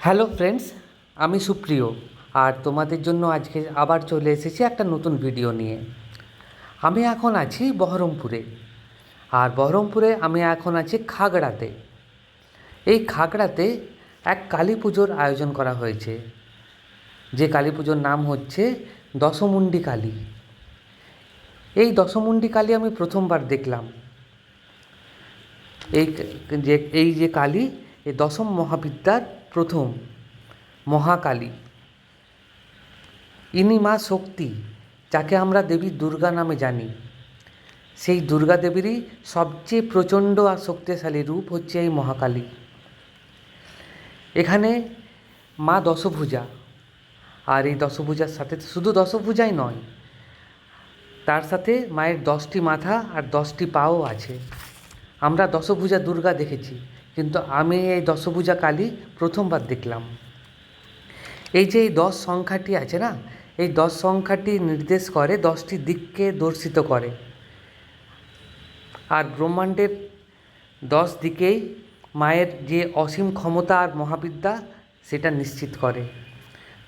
Hello friends, আমি সুপ্রিয়। আর তোমাদের জন্য আজকে আবার চলে এসেছি একটা নতুন ভিডিও নিয়ে। আমি এখন আছি বহরমপুরে। আর বহরমপুরে আমি এখন আছি খাগড়াতে। এই খাগড়াতে এক কালী পুজোর আয়োজন করা হয়েছে, যে কালী পুজোর নাম হচ্ছে দশমুণ্ডি কালী। এই দশমুণ্ডি কালী আমি প্রথমবার দেখলাম। এই যে কালী, এই দশম মহাবিদ্যার প্রথম মহাকালী। ইনি মা শক্তি, যাকে আমরা দেবী দুর্গা নামে জানি। সেই দুর্গা দেবীরই সবচেয়ে প্রচণ্ড আর শক্তিশালী রূপ হচ্ছে এই মহাকালী। এখানে মা দশভুজা, আর এই দশভুজার সাথে শুধু দশভুজাই নয়, তার সাথে মায়ের 10টি মাথা আর 10টি পাও আছে। আমরা দশভুজা দুর্গা দেখেছি, কিন্তু আমি এই দশভুজা কালী প্রথমবার দেখলাম। এই যে এই 10 সংখ্যাটি আছে না, এই 10 সংখ্যাটি নির্দেশ করে 10টি দিককে দর্শিত করে। আর ব্রহ্মাণ্ডের 10 দিকেই মায়ের যে অসীম ক্ষমতা আর মহাবিদ্যা, সেটা নিশ্চিত করে।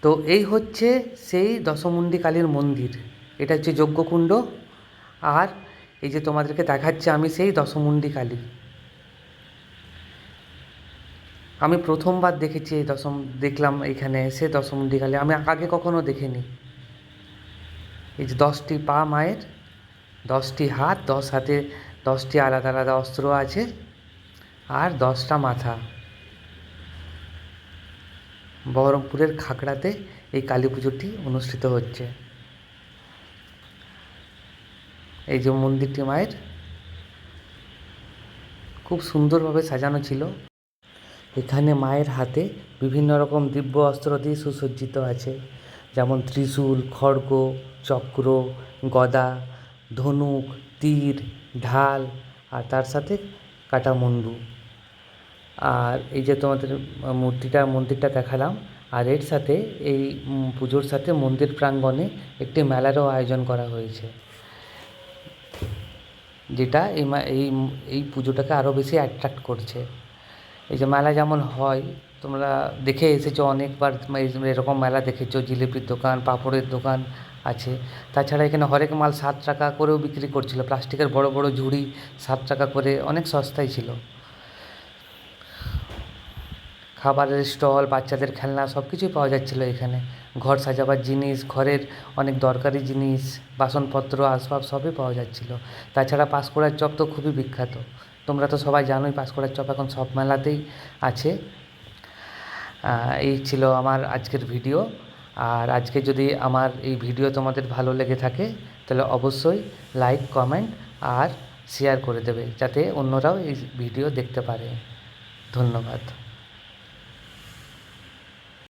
তো এই হচ্ছে সেই দশমুণ্ডি কালীর মন্দির। এটা হচ্ছে যজ্ঞকুণ্ড। আর এই যে তোমাদেরকে দেখাচ্ছে আমি সেই দশমুণ্ডি কালী। আমি প্রথমবার দেখেছি দেখলাম এখানে এসে দশমুণ্ডি কালী। আমি আগে কখনো দেখিনি। এই যে 10টি পা মায়ের, 10টি হাত, 10 হাতে 10টি আলাদা আলাদা অস্ত্র আছে, আর 10টা মাথা। বহরমপুরের খাগড়াতে এই কালী পুজোটি অনুষ্ঠিত হচ্ছে। এই যে মন্দিরটি মায়ের খুব সুন্দরভাবে সাজানো ছিল। এখানে মায়ের হাতে বিভিন্ন রকম দিব্য অস্ত্র দিয়ে সুসজ্জিত আছে, যেমন ত্রিশূল, খড়গ, চক্র, গদা, ধনুক, তীর, ঢাল, আর তার সাথে কাটামুন্ডু। আর এই যে তোমাদের মন্দিরটা দেখালাম, আর এর সাথে এই পুজোর সাথে মন্দির প্রাঙ্গণে একটি মেলারও আয়োজন করা হয়েছে, যেটা এই পুজোটাকে আরও বেশি অ্যাট্রাক্ট করছে। এই যে মেলা যেমন হয়, তোমরা দেখে এসেছো অনেকবার, এরকম মেলা দেখেছো। জিলিপির দোকান, পাঁপড়ের দোকান আছে। তাছাড়া এখানে হরেক মাল 7 টাকা করেও বিক্রি করছিল। প্লাস্টিকের বড় বড় ঝুড়ি 7 টাকা করে, অনেক সস্তায় ছিল। খাবারের স্টল, বাচ্চাদের খেলনা, সব কিছুই পাওয়া যাচ্ছিলো এখানে। ঘর সাজাবার জিনিস, ঘরের অনেক দরকারি জিনিস, বাসনপত্র, আসবাব সবই পাওয়া যাচ্ছিলো। তাছাড়া পাঁশকুড়ার চপ তো খুবই বিখ্যাত। তোমরা তো সবাই জানোই পাঁশকুড়ার চপ এখন সব মেলাতেই আছে। এই ছিল আমার আজকের ভিডিও। আর আজকে যদি আমার এই ভিডিও তোমাদের ভালো লেগে থাকে, তাহলে অবশ্যই লাইক, কমেন্ট আর শেয়ার করে দেবে, যাতে অন্যরাও এই ভিডিও দেখতে পারে। ধন্যবাদ।